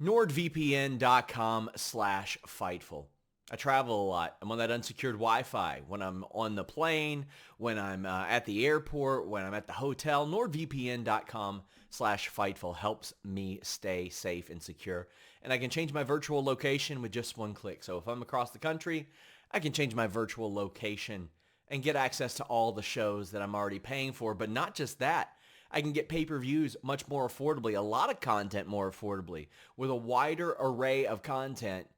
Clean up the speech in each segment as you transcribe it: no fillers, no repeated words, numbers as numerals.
NordVPN.com/Fightful. I travel a lot. I'm on that unsecured Wi-Fi when I'm on the plane, when I'm at the airport, when I'm at the hotel. NordVPN.com/Fightful helps me stay safe and secure. And I can change my virtual location with just one click. So if I'm across the country, I can change my virtual location and get access to all the shows that I'm already paying for. But not just that. I can get pay-per-views much more affordably, a lot of content more affordably, with a wider array of content,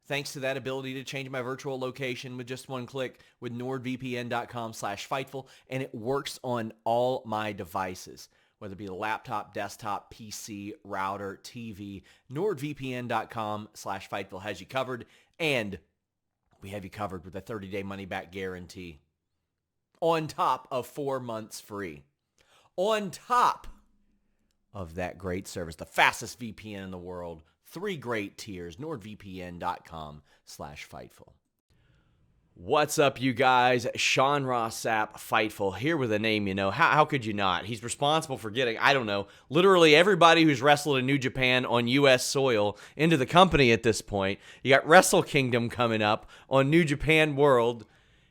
thanks to that ability to change my virtual location with just one click with NordVPN.com/Fightful, and it works on all my devices, whether it be a laptop, desktop, PC, router, TV. NordVPN.com/Fightful has you covered, and we have you covered with a 30-day money-back guarantee, on top of 4 months free. On top of that great service, the fastest VPN in the world, 3 great tiers, NordVPN.com/Fightful. What's up, you guys? Sean Ross Sapp, Fightful, here with a name you know. How could you not? He's responsible for getting, I don't know, literally everybody who's wrestled in New Japan on U.S. soil into the company at this point. You got Wrestle Kingdom coming up on New Japan World.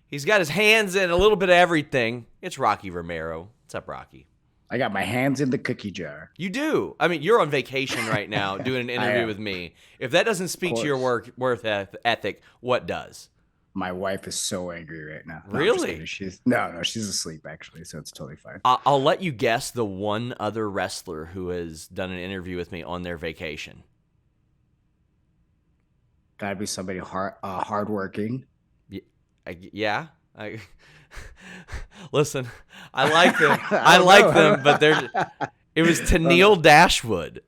He's got his hands in a little bit of everything. It's Rocky Romero. What's up, Rocky? I got my hands in the cookie jar. You do. I mean, you're on vacation right now doing an interview with me. If that doesn't speak to your work ethic, what does? My wife is so angry right now. Really? She's asleep actually, so it's totally fine. I'll let you guess the one other wrestler who has done an interview with me on their vacation. Gotta be somebody hardworking. Yeah. Listen, I like them. I like them, but it was Tennille Dashwood.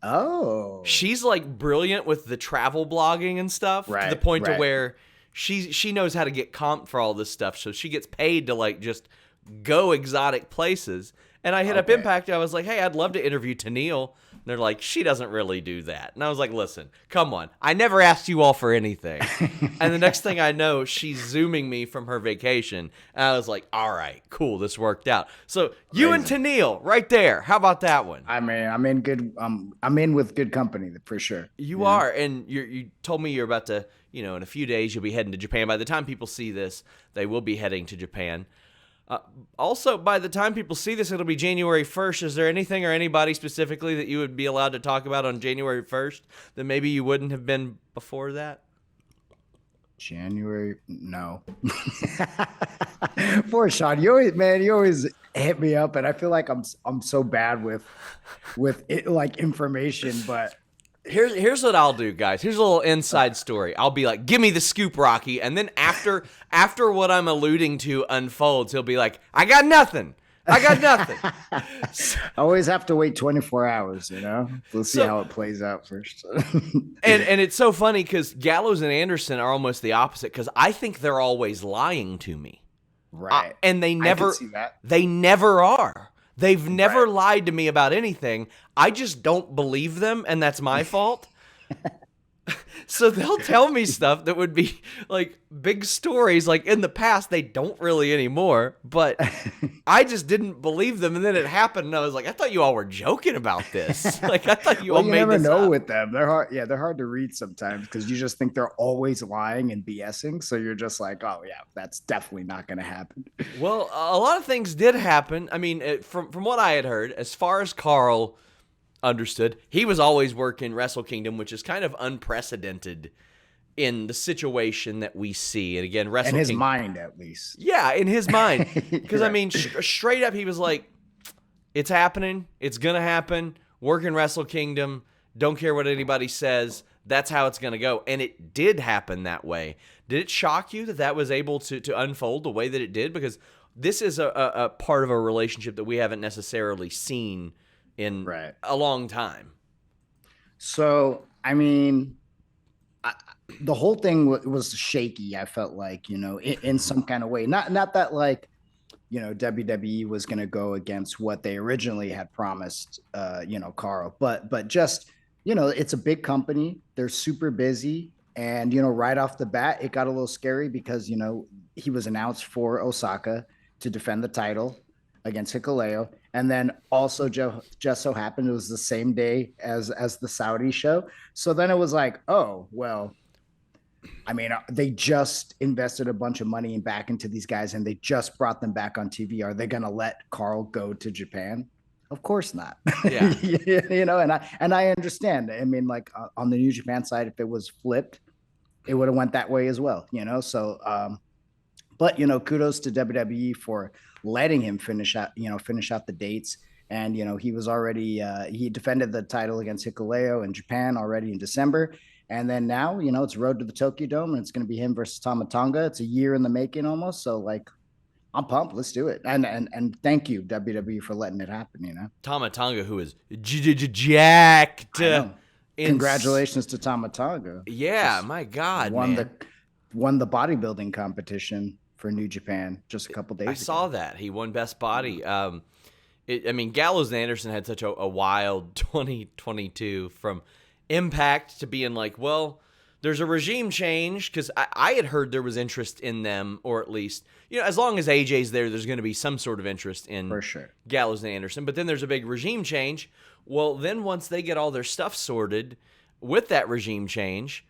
Oh. She's like brilliant with the travel blogging and stuff, to the point to where she knows how to get comped for all this stuff. So she gets paid to like just go exotic places. And I hit up Impact. I was like, hey, I'd love to interview Tennille. And they're like, she doesn't really do that. And I was like, listen, come on. I never asked you all for anything. And the next thing I know, she's Zooming me from her vacation. And I was like, all right, cool. This worked out. So you and Tennille right there. How about that one? I'm in good. I'm in with good company for sure. You are. And you told me you're about to, in a few days, you'll be heading to Japan. By the time people see this, they will be heading to Japan. Also, by the time people see this, it'll be January 1st. Is there anything or anybody specifically that you would be allowed to talk about on January 1st that maybe you wouldn't have been before that? January? No. Poor Sean. You always hit me up, and I feel like I'm so bad with it, like information, but Here's what I'll do, guys. Here's a little inside story. I'll be like, give me the scoop, Rocky. And then after what I'm alluding to unfolds, he'll be like, I got nothing. I always have to wait 24 hours, We'll see how it plays out first. and it's so funny because Gallows and Anderson are almost the opposite, because I think they're always lying to me. Right. And they never, I can see that. They never are. They've never lied to me about anything. I just don't believe them, and that's my fault. So they'll tell me stuff that would be like big stories. Like in the past, they don't really anymore, but I just didn't believe them. And then it happened, and I was like, I thought you all were joking about this. Like I thought you all made this up. You never know with them. They're hard. Yeah, they're hard to read sometimes because you just think they're always lying and BSing. So you're just like, oh yeah, that's definitely not going to happen. Well, a lot of things did happen. I mean, from what I had heard, as far as Karl understood, he was always working Wrestle Kingdom, which is kind of unprecedented in the situation that we see. And again, Wrestle Kingdom, in his mind, at least. Yeah, in his mind. Because, I mean, straight up, he was like, it's happening. It's going to happen. Working Wrestle Kingdom. Don't care what anybody says. That's how it's going to go. And it did happen that way. Did it shock you that was able to unfold the way that it did? Because this is a part of a relationship that we haven't necessarily seen in a long time. So, I mean, the whole thing was shaky. I felt like, in some kind of way, not that like, WWE was going to go against what they originally had promised, Karl, but just, it's a big company. They're super busy. And, right off the bat, it got a little scary because, he was announced for Osaka to defend the title against Hikuleo. And then also just so happened it was the same day as the Saudi show. So then it was like, oh, well, I mean, they just invested a bunch of money back into these guys and they just brought them back on TV. Are they going to let Karl go to Japan? Of course not. Yeah. And I understand. I mean, like on the New Japan side, if it was flipped, it would have went that way as well, So but kudos to WWE for letting him finish out the dates. And he was already he defended the title against Hikuleo in Japan already in December. And then now, it's road to the Tokyo Dome, and it's going to be him versus Tama Tonga. It's a year in the making almost. So like, I'm pumped. Let's do it. And thank you WWE for letting it happen. Tama Tonga, who is jacked. Congratulations to Tama Tonga. Yeah, my God, man. Won the bodybuilding competition for New Japan just a couple days ago. I saw that. He won Best Body. Gallows and Anderson had such a wild 2022 from Impact to being like, well, there's a regime change, because I had heard there was interest in them, or at least, as long as AJ's there's going to be some sort of interest in for sure Gallows and Anderson. But then there's a big regime change. Well, then once they get all their stuff sorted with that regime change,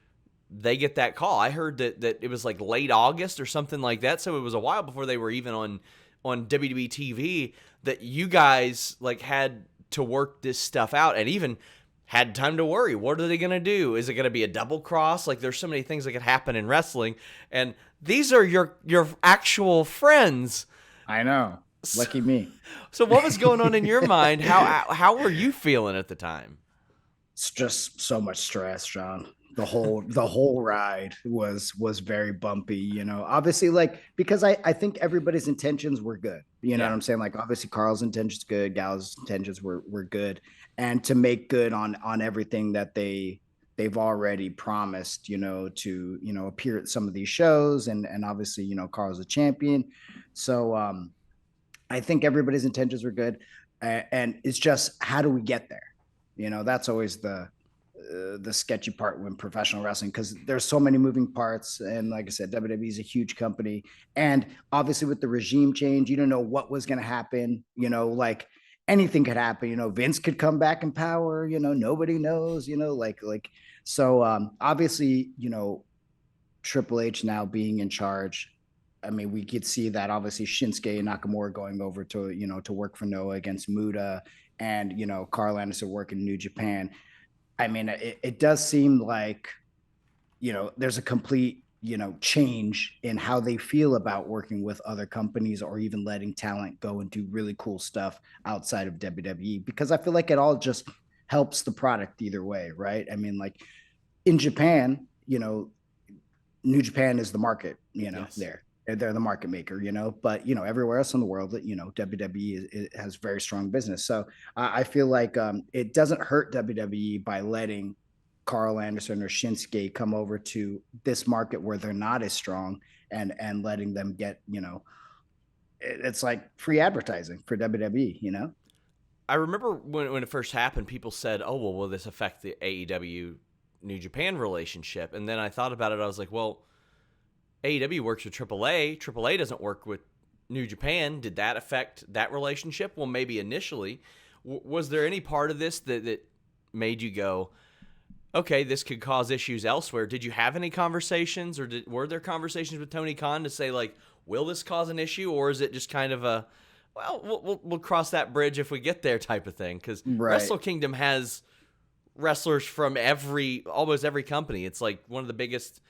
they get that call. I heard that it was like late August or something like that. So it was a while before they were even on WWE TV that you guys like had to work this stuff out and even had time to worry. What are they going to do? Is it going to be a double cross? Like there's so many things that could happen in wrestling. And these are your actual friends. I know. Lucky me. So what was going on in your mind? How were you feeling at the time? It's just so much stress, John. The whole ride was very bumpy, obviously, like, because I think everybody's intentions were good. You know what I'm saying? Like, obviously Karl's intentions good, Gallows' intentions were good. And to make good on everything that they've already promised, to, appear at some of these shows, and obviously, Karl's a champion. So I think everybody's intentions were good. And it's just, how do we get there? That's always the sketchy part when professional wrestling, because there's so many moving parts. And like I said, WWE is a huge company. And obviously with the regime change, you don't know what was going to happen, like anything could happen, Vince could come back in power, nobody knows, so obviously, Triple H now being in charge. I mean, we could see that obviously Shinsuke Nakamura going over to, to work for Noah against Muta, and, Karl Anderson working in New Japan. I mean, it does seem like, there's a complete, change in how they feel about working with other companies, or even letting talent go and do really cool stuff outside of WWE, because I feel like it all just helps the product either way, right? I mean, like in Japan, New Japan is the market, Yes. They're the market maker, but everywhere else in the world, WWE has very strong business. So I feel like it doesn't hurt WWE by letting Karl Anderson or Shinsuke come over to this market where they're not as strong, and letting them get, it's like free advertising for WWE. I remember when it first happened, people said, oh, well, will this affect the AEW New Japan relationship? And then I thought about it. I was like, well, AEW works with AAA. AAA doesn't work with New Japan. Did that affect that relationship? Well, maybe initially. Was there any part of this that made you go, okay, this could cause issues elsewhere? Did you have any conversations, or were there conversations with Tony Khan to say, like, will this cause an issue? Or is it just kind of a, well, we'll cross that bridge if we get there type of thing? Because Wrestle Kingdom has wrestlers from almost every company. It's like one of the biggest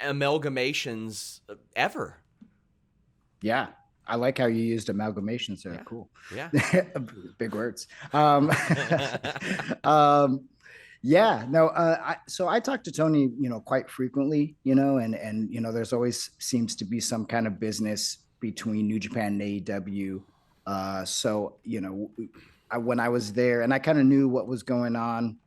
amalgamations ever. Yeah, I like how you used amalgamations there. Yeah. Cool. Yeah. Big words. Yeah, no, so I talk to Tony, quite frequently, and there's always seems to be some kind of business between New Japan and AEW. So, when I was there, and I kind of knew what was going on,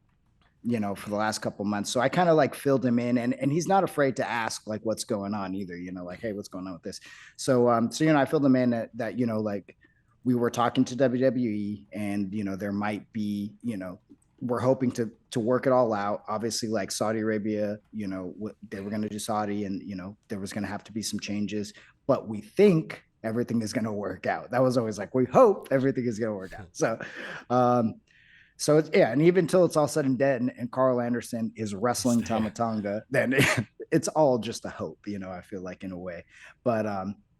for the last couple of months. So I kind of like filled him in, and he's not afraid to ask like what's going on either, like, hey, what's going on with this? So, I filled him in that, like we were talking to WWE, and, there might be, we're hoping to work it all out. Obviously, like Saudi Arabia, they were going to do Saudi, and, there was going to have to be some changes, but we think everything is going to work out. That was always like, we hope everything is going to work out. So, um, so it's, yeah, and even until it's all said and done, and Karl Anderson is It's wrestling there. Tama Tonga, then it's all just a hope, I feel like in a way. But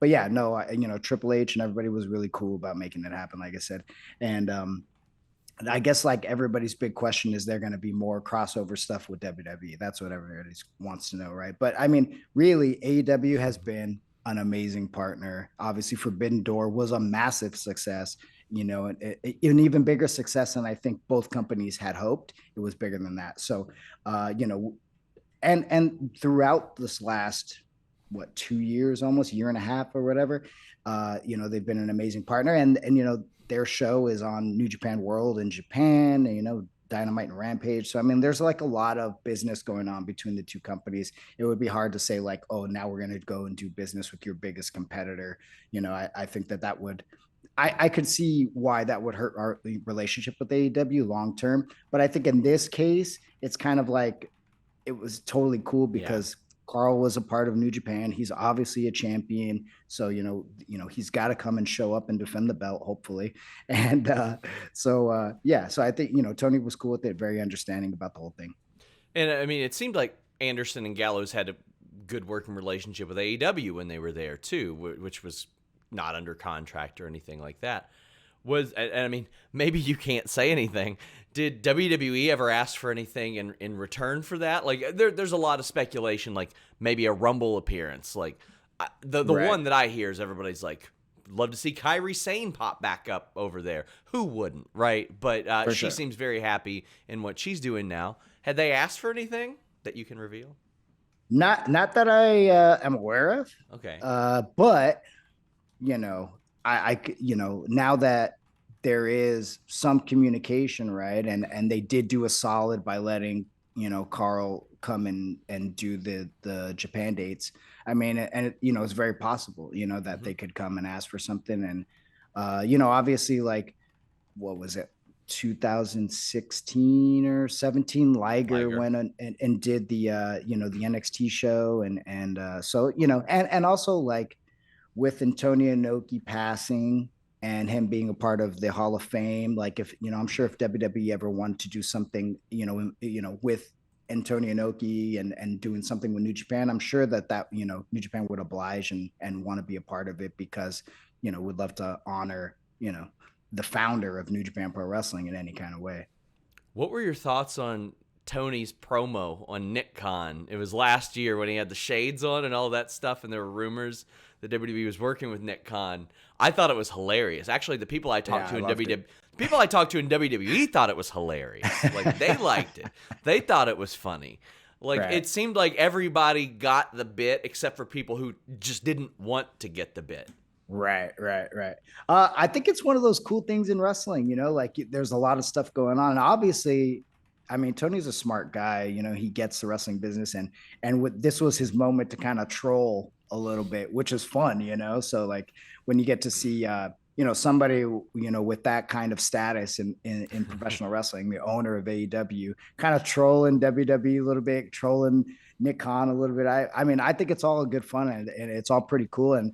yeah, no, Triple H and everybody was really cool about making it happen, like I said. And I guess like everybody's big question is there going to be more crossover stuff with WWE? That's what everybody wants to know, right? But I mean, really, AEW has been an amazing partner. Obviously, Forbidden Door was a massive success, an even bigger success than I think both companies had hoped. It was bigger than that. So, and throughout this last 2 years, almost year and a half or whatever, they've been an amazing partner, and their show is on New Japan World in Japan, Dynamite and Rampage. So I mean, there's like a lot of business going on between the two companies. It would be hard to say like, oh, now we're going to go and do business with your biggest competitor. I think that would. I could see why that would hurt our relationship with AEW long term, but I think in this case, it's kind of like it was totally cool Yeah. because Karl was a part of New Japan. He's obviously a champion, so he's got to come and show up and defend the belt, hopefully. And yeah, so I think Tony was cool with it, very understanding about the whole thing. And I mean, it seemed like Anderson and Gallows had a good working relationship with AEW when they were there too, which was not under contract or anything like that. And I mean, maybe you can't say anything. Did WWE ever ask for anything in return for that? Like, there's a lot of speculation, like maybe a Rumble appearance. Like, the Right. one that I hear is everybody's like, love to see Kairi Sane pop back up over there. Who wouldn't, right? But For she sure. seems very happy in what she's doing now. Had they asked for anything that you can reveal? Not that I am aware of, Okay. but now that there is some communication, right? And they did do a solid by letting, Karl come in and do the Japan dates. I mean, and it's very possible, that Mm-hmm. they could come and ask for something. And obviously, like, what was it? 2016 or 17, Liger Liger. went and did the NXT show, and so and also like with Antonio Inoki passing and him being a part of the Hall of Fame, like if I'm sure if WWE ever wanted to do something, with Antonio Inoki and doing something with New Japan, I'm sure that New Japan would oblige and want to be a part of it because would love to honor the founder of New Japan Pro Wrestling in any kind of way. What were your thoughts on Tony's promo on Nick Khan? It was last year when he had the shades on and all that stuff, and there were rumors that WWE was working with Nick Khan. I thought it was hilarious. Actually, the people I talked Yeah, to I in loved WWE, it. people I talked to in WWE thought it was hilarious. Like they liked it. They thought it was funny. Like Right. it seemed like everybody got the bit except for people who just didn't want to get the bit. Right. I think it's one of those cool things in wrestling, like there's a lot of stuff going on. And obviously, I mean, Tony's a smart guy, he gets the wrestling business and this was his moment to kind of troll a little bit, which is fun, So like when you get to see somebody, with that kind of status in professional wrestling, the owner of AEW, kind of trolling WWE a little bit, trolling Nick Khan a little bit. I mean, I think it's all good fun and it's all pretty cool.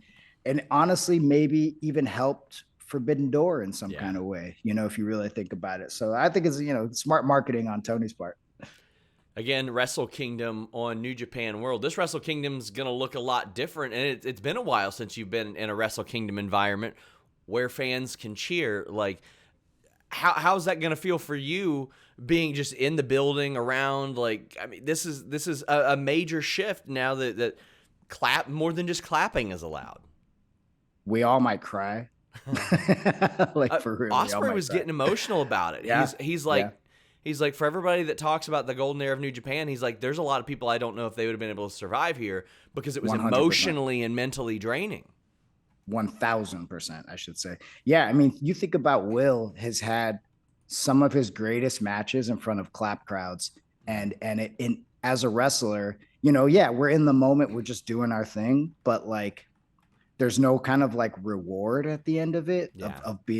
And honestly, maybe even helped Forbidden Door in some Yeah. kind of way, if you really think about it. So I think it's, smart marketing on Tony's part. Again, Wrestle Kingdom on New Japan World. This Wrestle Kingdom's going to look a lot different, and it's been a while since you've been in a Wrestle Kingdom environment where fans can cheer. Like, how's that going to feel for you being just in the building around? Like, I mean, this is a major shift now that clap more than just clapping is allowed. We all might cry. Like for real, we all Osprey might was cry. getting emotional about it. Yeah. He's Yeah. like for everybody that talks about the golden era of New Japan, he's like there's a lot of people I don't know if they would have been able to survive here because it was 100%. emotionally and mentally draining. 1000%, I should say. Yeah. I mean, you think about Will has had some of his greatest matches in front of clap crowds. As a wrestler, yeah, we're in the moment, we're just doing our thing, but like there's no kind of like reward at the end of it Yeah.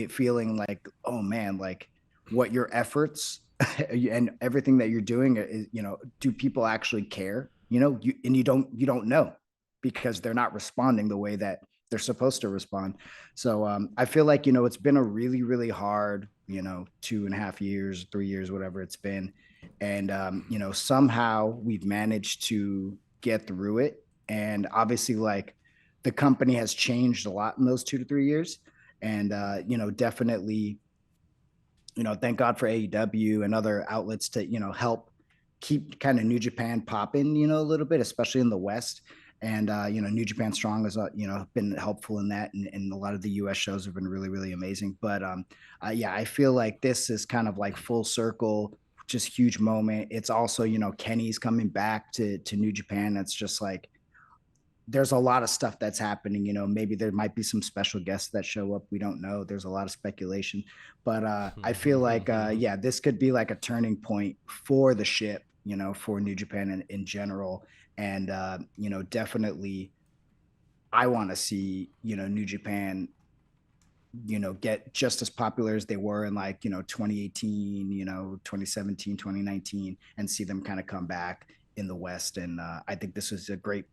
feeling like, oh man, like what your efforts and everything that you're doing is, do people actually care? You don't know because they're not responding the way that they're supposed to respond. So I feel like, it's been a really, really hard, 2.5 years, 3 years, whatever it's been. And, somehow we've managed to get through it. And obviously, like, the company has changed a lot in those 2 to 3 years. And, definitely, thank God for AEW and other outlets to, help keep kind of New Japan popping, a little bit, especially in the West. And, New Japan Strong has, been helpful in that. And a lot of the US shows have been really, really amazing. But yeah, I feel like this is kind of like full circle, just huge moment. It's also, Kenny's coming back to New Japan. That's just like, there's a lot of stuff that's happening. Maybe there might be some special guests that show up. We don't know. There's a lot of speculation, but I feel like, yeah, this could be like a turning point for the ship, for New Japan in general. And, definitely I want to see, New Japan, get just as popular as they were in, like, 2018, 2017, 2019, and see them kind of come back in the West. And I think this is a great,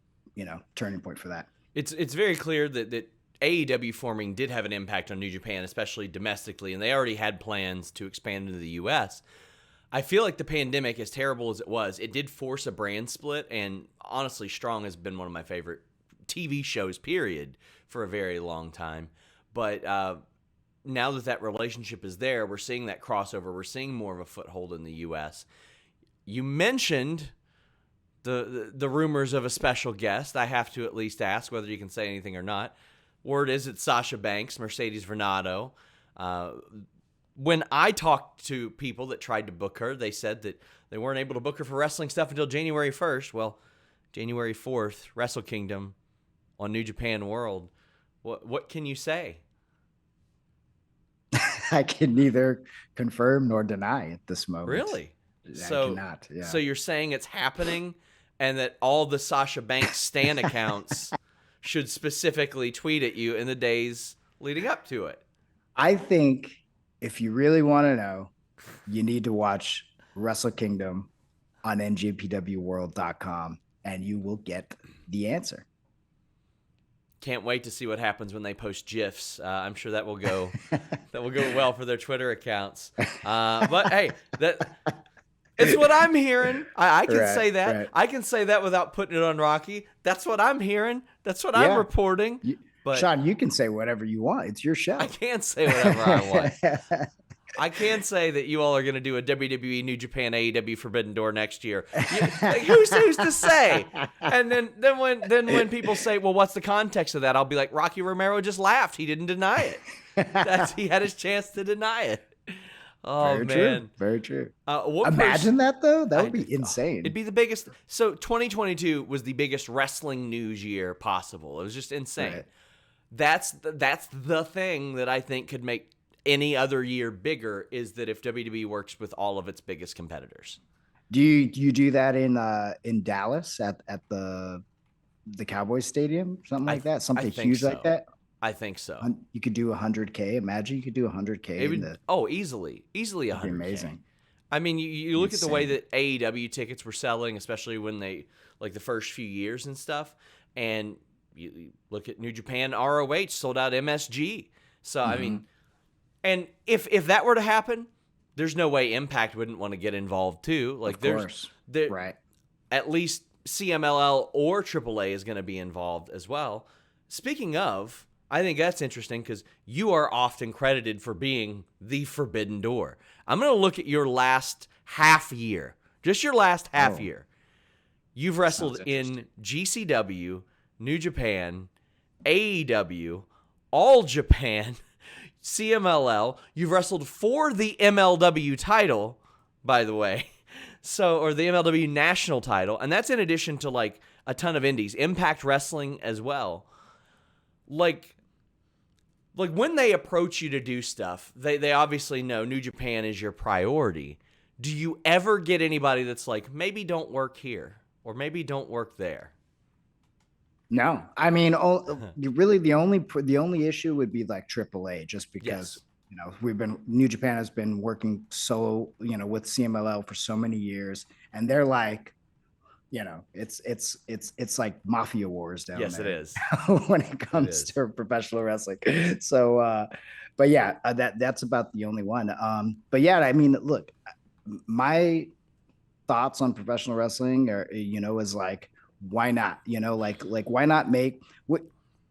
turning point for that. It's very clear that AEW forming did have an impact on New Japan, especially domestically, and they already had plans to expand into the US. I feel like the pandemic, as terrible as it was, it did force a brand split, and honestly, Strong has been one of my favorite TV shows, period, for a very long time. But now that relationship is there, we're seeing that crossover. We're seeing more of a foothold in the US. You mentioned the rumors of a special guest. I have to at least ask whether you can say anything or not. Word is it's Sasha Banks, Mercedes Vernado. When I talked to people that tried to book her, they said that they weren't able to book her for wrestling stuff until January 1st. Well, January 4th, Wrestle Kingdom on New Japan World. What can you say? I can neither confirm nor deny at this moment. Really? I cannot. Yeah. So you're saying it's happening, and that all the Sasha Banks stan accounts should specifically tweet at you in the days leading up to it? I think if you really want to know, you need to watch Wrestle Kingdom on NJPWworld.com, and you will get the answer. Can't wait to see what happens when they post GIFs. I'm sure that will go well for their Twitter accounts. But hey, it's what I'm hearing. I can say that. Right. I can say that without putting it on Rocky. That's what I'm hearing. That's what I'm reporting. But Sean, you can say whatever you want. It's your show. I can't say whatever I want. I can say that you all are going to do a WWE New Japan AEW Forbidden Door next year. Who's to say? And then when people say, well, what's the context of that? I'll be like, Rocky Romero just laughed. He didn't deny it. He had his chance to deny it. Oh, very man. True. Very true. Imagine that, though. That would be insane. It'd be the biggest. So 2022 was the biggest wrestling news year possible. It was just insane. Right. That's the thing that I think could make any other year bigger, is that if WWE works with all of its biggest competitors. Do you do that in Dallas at the Cowboys Stadium, something like that, something huge like that? I think so. You could do 100K. Imagine you could do 100K. Easily 100K. Amazing. I mean, you look at the way that AEW tickets were selling, especially when they, like, the first few years and stuff, and you look at New Japan ROH sold out MSG. So I mean. And if that were to happen, there's no way Impact wouldn't want to get involved too. Like, of course. Right. At least CMLL or AAA is going to be involved as well. Speaking of, I think that's interesting because you are often credited for being the Forbidden Door. I'm going to look at your last half year, just your last half year. You've wrestled in GCW, New Japan, AEW, All Japan, CMLL. You've wrestled for the MLW title, by the way, or the MLW national title, and that's in addition to, like, a ton of indies, Impact Wrestling as well. Like when they approach you to do stuff, they obviously know New Japan is your priority. Do you ever get anybody that's like, maybe don't work here or maybe don't work there? No, I mean, really the only issue would be like AAA, just because, New Japan has been working with CMLL for so many years, and they're like, it's like mafia wars down Yes, it there is. when it It comes is. to professional wrestling. So, but yeah, that's about the only one. But yeah, I mean, look, my thoughts on professional wrestling are, is like, why not? Like why not make what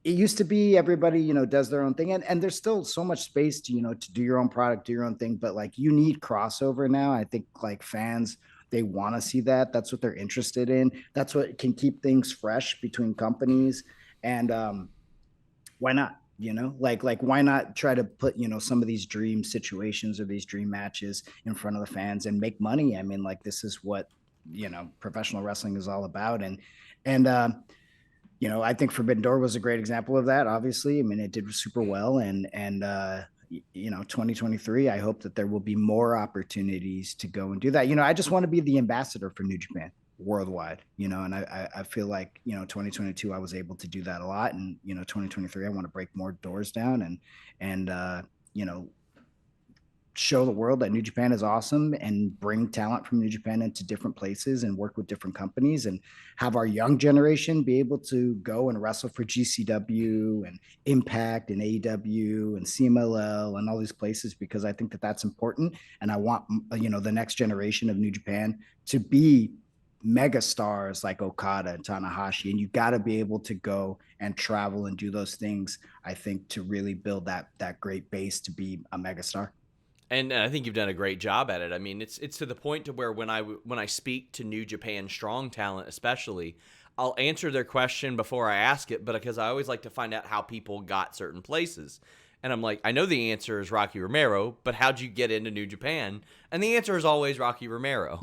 it used to be everybody, does their own thing. And there's still so much space to, to do your own product, do your own thing. But like you need crossover now. I think like fans, they want to see that. That's what they're interested in. That's what can keep things fresh between companies. And why not? Like why not try to put some of these dream situations or these dream matches in front of the fans and make money? I mean, like this is what professional wrestling is all about. And I think Forbidden Door was a great example of that. Obviously, I mean, it did super well. And 2023, I hope that there will be more opportunities to go and do that. I just want to be the ambassador for New Japan worldwide, and I feel like, 2022, I was able to do that a lot. And, 2023, I want to break more doors down and show the world that New Japan is awesome and bring talent from New Japan into different places and work with different companies and have our young generation be able to go and wrestle for GCW and Impact and AEW and CMLL and all these places, because I think that that's important. And I want, the next generation of New Japan to be mega stars like Okada and Tanahashi. And you got to be able to go and travel and do those things, I think, to really build that great base to be a mega star. And I think you've done a great job at it. I mean, it's to the point to where when I speak to New Japan strong talent, especially, I'll answer their question before I ask it, but because I always like to find out how people got certain places. And I'm like, I know the answer is Rocky Romero, but how'd you get into New Japan? And the answer is always Rocky Romero.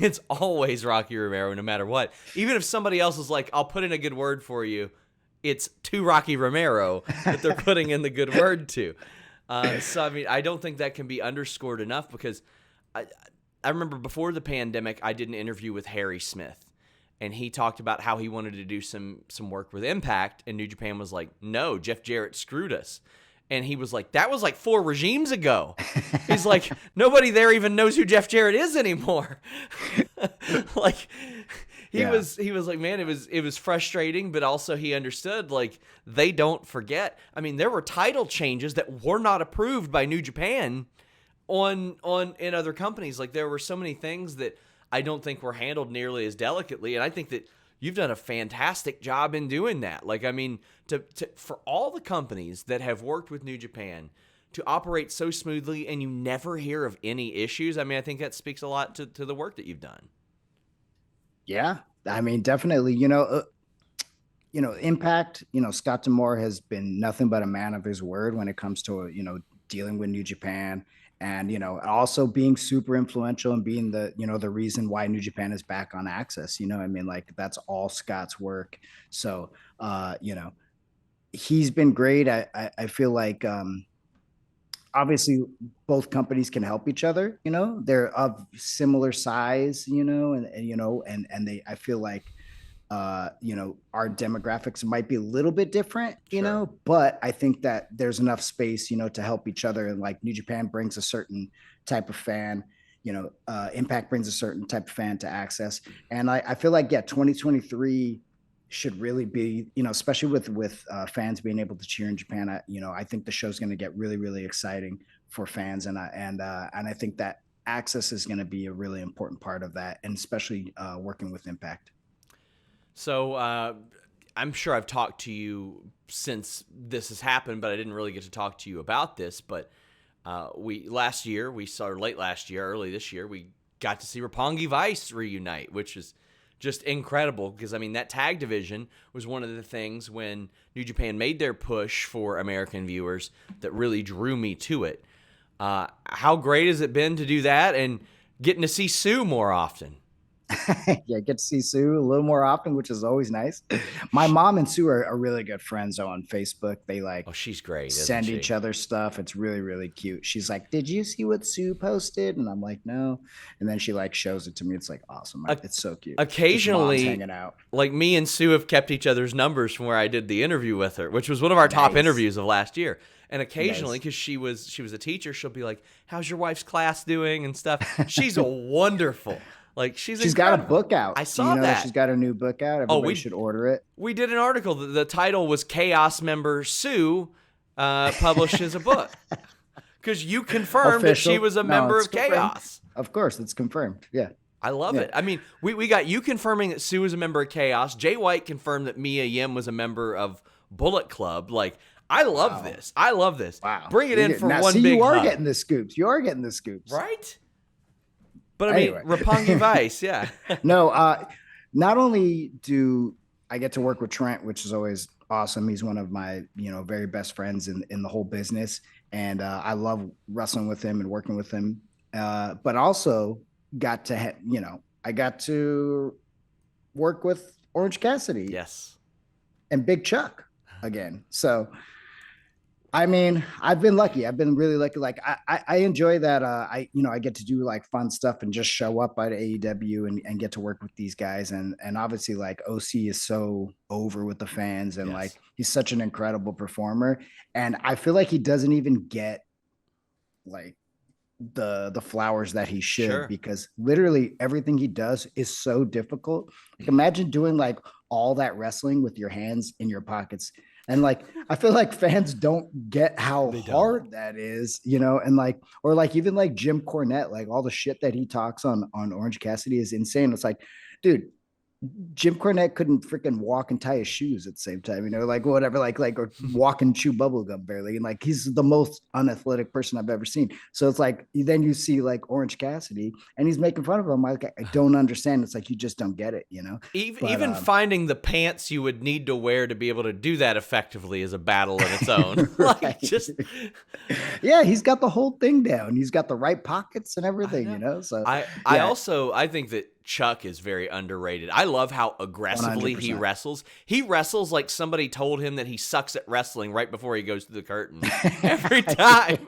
It's always Rocky Romero, no matter what. Even if somebody else is like, I'll put in a good word for you, it's to Rocky Romero that they're putting in the good word to. So, I mean, I don't think that can be underscored enough, because I remember before the pandemic, I did an interview with Harry Smith, and he talked about how he wanted to do some work with Impact, and New Japan was like, no, Jeff Jarrett screwed us. And he was like, that was like 4 regimes ago. He's like, nobody there even knows who Jeff Jarrett is anymore. Like, he was like, man, it was frustrating, but also he understood, like, they don't forget. I mean, there were title changes that were not approved by New Japan in other companies. Like, there were so many things that I don't think were handled nearly as delicately, and I think that you've done a fantastic job in doing that. Like, I mean, for all the companies that have worked with New Japan to operate so smoothly and you never hear of any issues, I mean, I think that speaks a lot to the work that you've done. Yeah, I mean, definitely. Impact. Scott D'Amore has been nothing but a man of his word when it comes to dealing with New Japan, and also being super influential and being the reason why New Japan is back on Access. I mean, like that's all Scott's work. So he's been great. I feel like obviously both companies can help each other. They're of similar size, and they, I feel like our demographics might be a little bit different, Sure. but I think that there's enough space, to help each other. And like New Japan brings a certain type of fan, Impact brings a certain type of fan to Access. And I feel like, yeah, 2023 should really be, especially with fans being able to cheer in Japan. I think the show's going to get really, really exciting for fans. And I think that Access is going to be a really important part of that. And especially working with Impact. So I'm sure I've talked to you since this has happened, but I didn't really get to talk to you about this. But early this year, we got to see Roppongi Vice reunite, which is just incredible, because, I mean, that tag division was one of the things when New Japan made their push for American viewers that really drew me to it. How great has it been to do that and getting to see Sue more often? Yeah, get to see Sue a little more often, which is always nice. My mom and Sue are really good friends on Facebook. They Oh, she's great, isn't send she? each other stuff. It's really, really cute. She's like, "Did you see what Sue posted?" And I'm like, "No." And then she like shows it to me. It's like awesome. It's so cute. Just moms Occasionally, hanging out. like, me and Sue have kept each other's numbers from where I did the interview with her, which was one of our top Nice. interviews of last year. And occasionally, Nice. because she was a teacher, she'll be like, "How's your wife's class doing?" and stuff. She's a wonderful. Like she's got a incredible. book out. I saw that. She's got a new book out. Everybody should order it. We did an article. The title was Chaos Member Sue publishes a book. Because you confirmed that she was a member of confirmed. Chaos. Of course, it's confirmed. Yeah. I love it. I mean, we got you confirming that Sue was a member of Chaos. Jay White confirmed that Mia Yim was a member of Bullet Club. Like, I love this. I love this. Wow. Bring it in for now, one see, big you are hug. getting the scoops. You are getting the scoops. Right? But I mean, Roppongi Vice, yeah. No, not only do I get to work with Trent, which is always awesome. He's one of my, very best friends in the whole business. And I love wrestling with him and working with him. But also got to, I got to work with Orange Cassidy. Yes. And Big Chuck again. So, I mean, I've been lucky. I've been really lucky. Like I enjoy that. I get to do like fun stuff and just show up at AEW and get to work with these guys. And obviously like OC is so over with the fans and like, he's such an incredible performer. And I feel like he doesn't even get like the flowers that he should, because literally everything he does is so difficult. Like, imagine doing like all that wrestling with your hands in your pockets. And like, I feel like fans don't get how hard that is, and like, or like even like Jim Cornette, like all the shit that he talks on Orange Cassidy is insane. It's like, dude, Jim Cornette couldn't freaking walk and tie his shoes at the same time, like whatever, like or walk and chew bubblegum barely. And like, he's the most unathletic person I've ever seen. So it's like, then you see like Orange Cassidy and he's making fun of him. Like, I don't understand. It's like, you just don't get it, Even finding the pants you would need to wear to be able to do that effectively is a battle of its own. Like yeah, he's got the whole thing down. He's got the right pockets and everything, So I think that Chuck is very underrated. I love how aggressively 100%. He wrestles. He wrestles like somebody told him that he sucks at wrestling right before he goes through the curtain every time.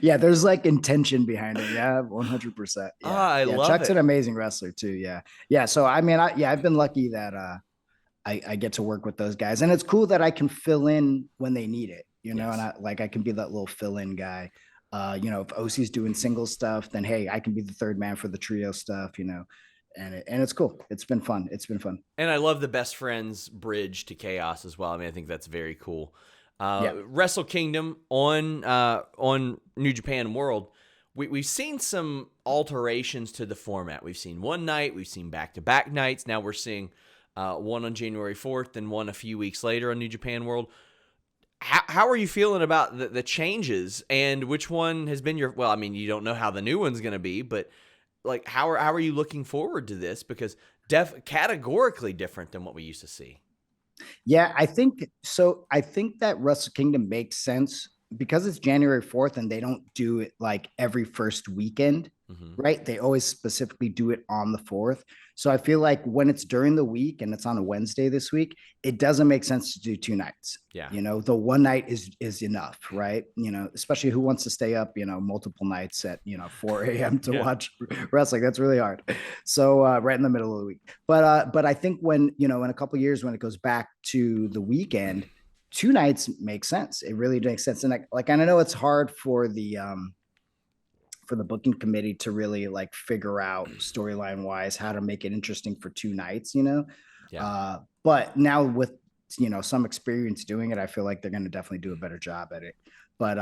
Yeah, there's like intention behind it. Yeah, 100%. Yeah. I love Chuck's it. an amazing wrestler too. Yeah. Yeah. So, I mean, I've been lucky that I get to work with those guys, and it's cool that I can fill in when they need it, and I can be that little fill-in guy. If OC's doing single stuff, then hey, I can be the third man for the trio stuff, and it's cool. It's been fun. And I love the best friends bridge to Chaos as well. I mean, I think that's very cool. Wrestle Kingdom on New Japan World. We've seen some alterations to the format. We've seen one night, we've seen back-to-back nights. Now we're seeing one on January 4th and one a few weeks later on New Japan World. How are you feeling about the changes, and which one has been your, well, I mean, you don't know how the new one's going to be, but like, how are you looking forward to this? Because categorically different than what we used to see. Yeah, I think so. I think that Wrestle Kingdom makes sense because it's January 4th and they don't do it like every first weekend, right? They always specifically do it on the 4th. So I feel like when it's during the week and it's on a Wednesday this week, it doesn't make sense to do 2 nights. Yeah. The one night is enough, right? Especially who wants to stay up, multiple nights at, 4 a.m. to watch wrestling. That's really hard. So right in the middle of the week. But I think when, in a couple of years, when it goes back to the weekend, 2 nights makes sense. It really makes sense. And I know it's hard for the booking committee to really like figure out storyline wise how to make it interesting for 2 nights, but now with, some experience doing it, I feel like they're going to definitely do a better job at it. But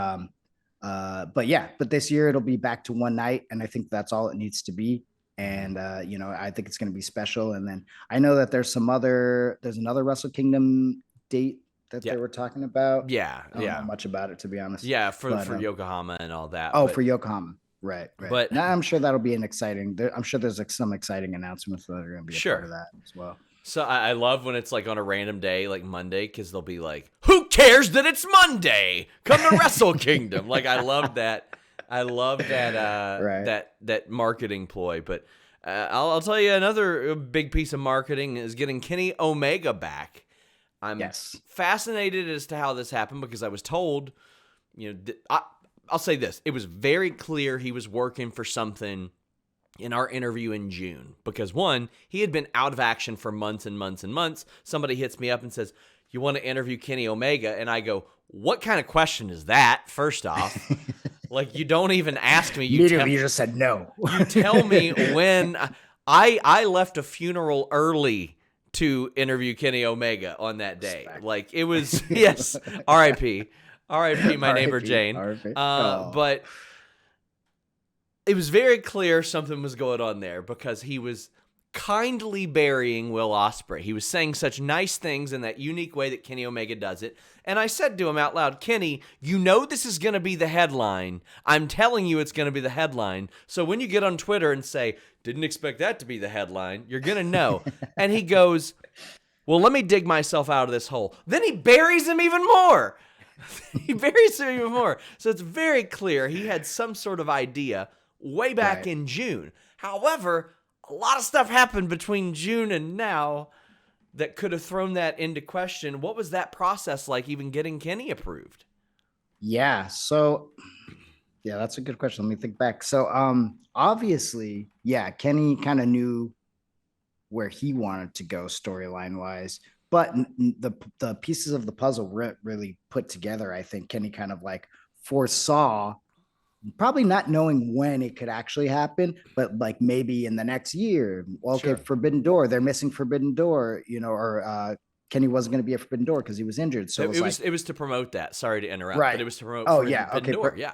this year it'll be back to 1 night. And I think that's all it needs to be. And, I think it's going to be special. And then I know that there's another Wrestle Kingdom date that they were talking about. Yeah. I don't know much about it, to be honest. Yeah. For Yokohama and all that. For Yokohama. Right. But now I'm sure that'll be I'm sure there's like some exciting announcements that are going to be a part of that as well. So I love when it's like on a random day, like Monday, because they'll be like, who cares that it's Monday? Come to Wrestle Kingdom. Like, I love that. That marketing ploy. But I'll tell you, another big piece of marketing is getting Kenny Omega back. I'm fascinated as to how this happened, because I was told, I'll say this. It was very clear he was working for something in our interview in June, because one, he had been out of action for months and months and months. Somebody hits me up and says, you want to interview Kenny Omega? And I go, what kind of question is that? First off, like, you don't even ask me. You just said no. You tell me when. I left a funeral early to interview Kenny Omega on that day. Respect. Like it was, yes, R.I.P. R.I.P. my neighbor R.I.P. Jane. R.I.P. But it was very clear something was going on there because he was kindly burying Will Ospreay. He was saying such nice things in that unique way that Kenny Omega does it. And I said to him out loud, Kenny, you know this is going to be the headline. I'm telling you it's going to be the headline. So when you get on Twitter and say, didn't expect that to be the headline, you're going to know. And he goes, well, let me dig myself out of this hole. Then he buries him even more. He buries him even more. So it's very clear he had some sort of idea way back in June. However, a lot of stuff happened between June and now that could have thrown that into question. What was that process like, even getting Kenny approved? Yeah. So, yeah, that's a good question. Let me think back. So, obviously, yeah, Kenny kind of knew where he wanted to go storyline wise, but the pieces of the puzzle really put together. I think Kenny kind of like foresaw, probably not knowing when it could actually happen, but like maybe in the next year. Okay, sure. Forbidden Door, they're missing Forbidden Door, or Kenny wasn't going to be a Forbidden Door because he was injured. So it was to promote that. Sorry to interrupt, right. But it was to promote. Forbidden Door. Yeah.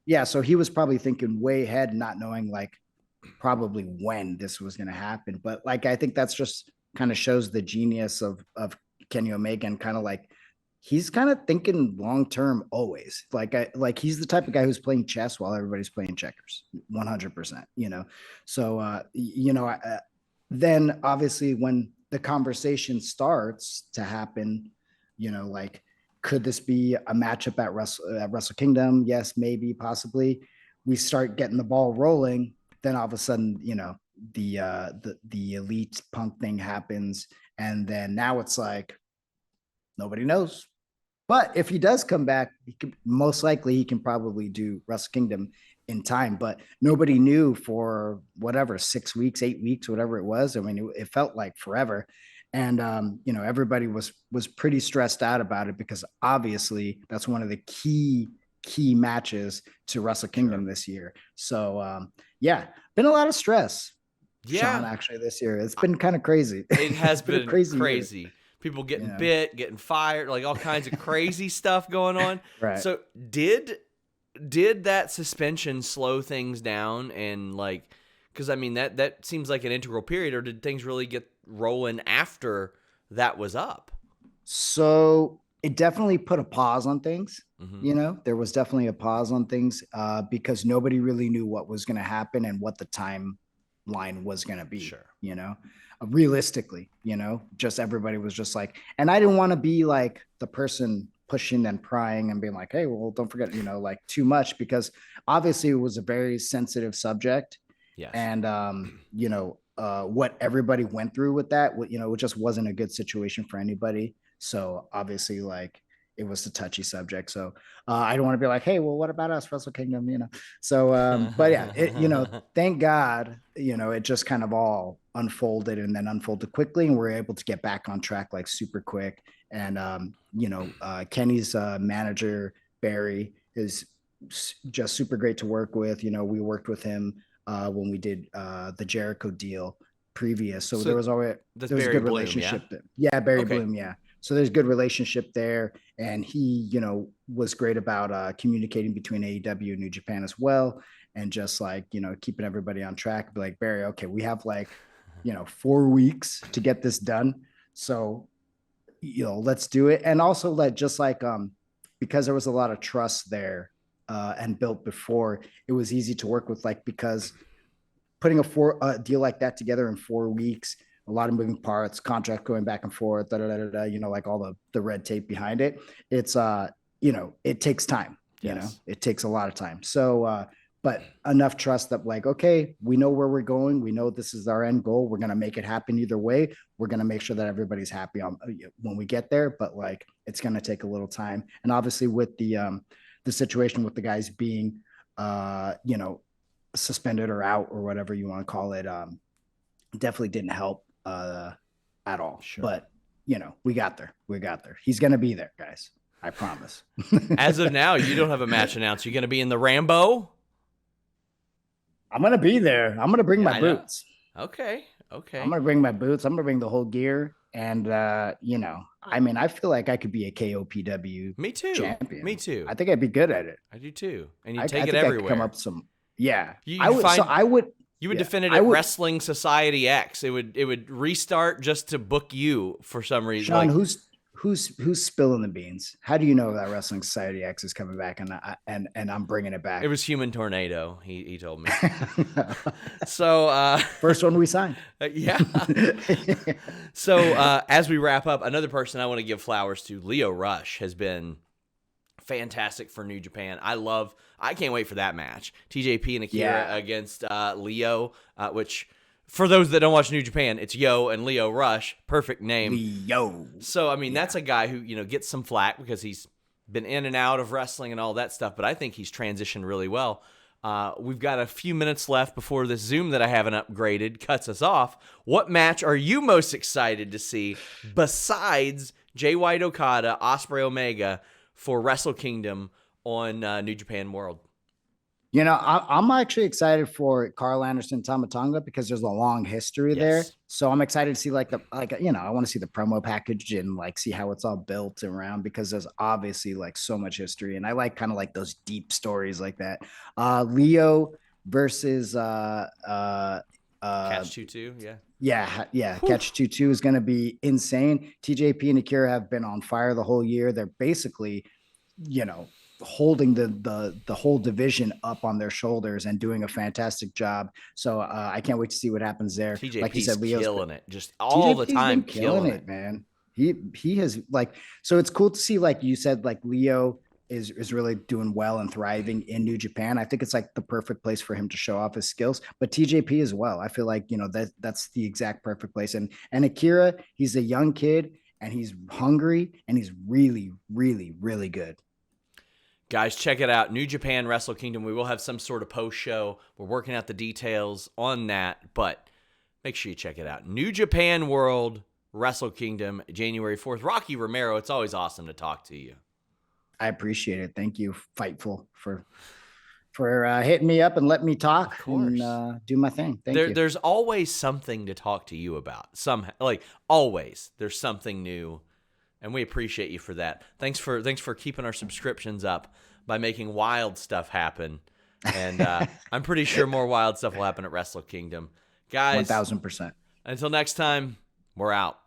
Yeah. So he was probably thinking way ahead, not knowing like probably when this was going to happen. But like, I think that's just kind of shows the genius of Kenny Omega, and kind of like, he's kind of thinking long-term always. Like he's the type of guy who's playing chess while everybody's playing checkers, 100%, So, then obviously when the conversation starts to happen, like, could this be a matchup at Wrestle Kingdom? Yes, maybe, possibly. We start getting the ball rolling. Then all of a sudden, the Elite Punk thing happens. And then now it's like, nobody knows. But if he does come back, most likely he can probably do Wrestle Kingdom in time. But nobody knew for whatever, 6 weeks, 8 weeks, whatever it was. I mean, it felt like forever. And, everybody was pretty stressed out about it, because obviously that's one of the key matches to Wrestle Kingdom this year. So, been a lot of stress. Sean, actually, this year. It's been kind of crazy. It has been crazy. People getting bit, getting fired, like all kinds of crazy stuff going on. Right. So did that suspension slow things down? And like, because I mean, that seems like an integral period, or did things really get rolling after that was up? So it definitely put a pause on things. Mm-hmm. There was definitely a pause on things because nobody really knew what was going to happen and what the timeline was going to be. Sure. Realistically, just everybody was just like, and I didn't want to be like the person pushing and prying and being like, hey, well, don't forget, like too much, because obviously it was a very sensitive subject. Yes. And, what everybody went through with that, it just wasn't a good situation for anybody. So obviously, like, it was a touchy subject. So I don't want to be like, hey, well, what about us, Wrestle Kingdom? So, but yeah, thank God, it just kind of all unfolded and then unfolded quickly, and we're able to get back on track like super quick. And, Kenny's manager, Barry, is just super great to work with. We worked with him when we did the Jericho deal previous. So there was a good relationship. Yeah, Barry Bloom. Yeah. So there's good relationship there. And he, was great about communicating between AEW and New Japan as well. And just like, keeping everybody on track. Be like, Barry, okay, we have like, 4 weeks to get this done. So, let's do it. And also because there was a lot of trust there and built before, it was easy to work with, like, because putting a deal like that together in 4 weeks, a lot of moving parts, contract going back and forth, like all the red tape behind it. It's, it takes time, it takes a lot of time. So, but enough trust that like, okay, we know where we're going. We know this is our end goal. We're going to make it happen either way. We're going to make sure that everybody's happy when we get there, but like, it's going to take a little time. And obviously with the situation with the guys being, suspended or out or whatever you want to call it, definitely didn't help at all. Sure. But we got there. He's gonna be there, guys, I promise. As of now, you don't have a match announced. You're gonna be in the Rambo? I'm gonna be there. I'm gonna bring my boots. Okay. I'm Okay. gonna bring my boots. I'm gonna bring the whole gear, and I mean, I feel like I could be a KOPW Me too. Me champion. too. I think I'd be good at it. I do too. And you I take it think I could come up everywhere. with some. Yeah, I You'd would. So find I would. you would Yeah, defend it I at would. Wrestling Society X. It would restart just to book you for some reason. Sean, Like who's spilling the beans? How do you know that Wrestling Society X is coming back and I'm bringing it it back? was Human Tornado. He told me. So First one we signed. yeah. So as we wrap up, another person I want to give flowers to, Lio Rush, has been fantastic for New Japan. I can't wait for that match. TJP and Akira against Leo, which for those that don't watch New Japan, it's Yo and Lio Rush. Perfect name. Leo. So, I mean, that's a guy who, gets some flack because he's been in and out of wrestling and all that stuff, but I think he's transitioned really well. We've got a few minutes left before this Zoom that I haven't upgraded cuts us off. What match are you most excited to see besides Jay White Okada, Ospreay Omega for Wrestle Kingdom on New Japan World? I'm actually excited for Karl Anderson Tamatonga because there's a long history there. So I'm excited to see I want to see the promo package and like see how it's all built around because there's obviously like so much history. And I like kind of like those deep stories like that. Leo versus Catch 2-2, yeah. Yeah. Catch 2-2 is going to be insane. TJP and Akira have been on fire the whole year. They're basically, holding the whole division up on their shoulders and doing a fantastic job. So I can't wait to see what happens there. TJP's like you said, Leo's killing it, just all the time, killing it, man. He has so it's cool to see, like you said, like Leo is really doing well and thriving in New Japan. I think it's like the perfect place for him to show off his skills, but TJP as well. I feel like, that's the exact perfect place. And Akira, he's a young kid and he's hungry and he's really, really, really good. Guys, check it out. New Japan Wrestle Kingdom. We will have some sort of post show. We're working out the details on that, but make sure you check it out. New Japan World Wrestle Kingdom, January 4th. Rocky Romero, it's always awesome to talk to you. I appreciate it. Thank you, Fightful, for hitting me up and letting me talk and do my thing. Thank you. There's always something to talk to you about. Always. There's something new. And we appreciate you for that. Thanks for keeping our subscriptions up by making wild stuff happen. And I'm pretty sure more wild stuff will happen at Wrestle Kingdom. Guys, 1,000%. Until next time, we're out.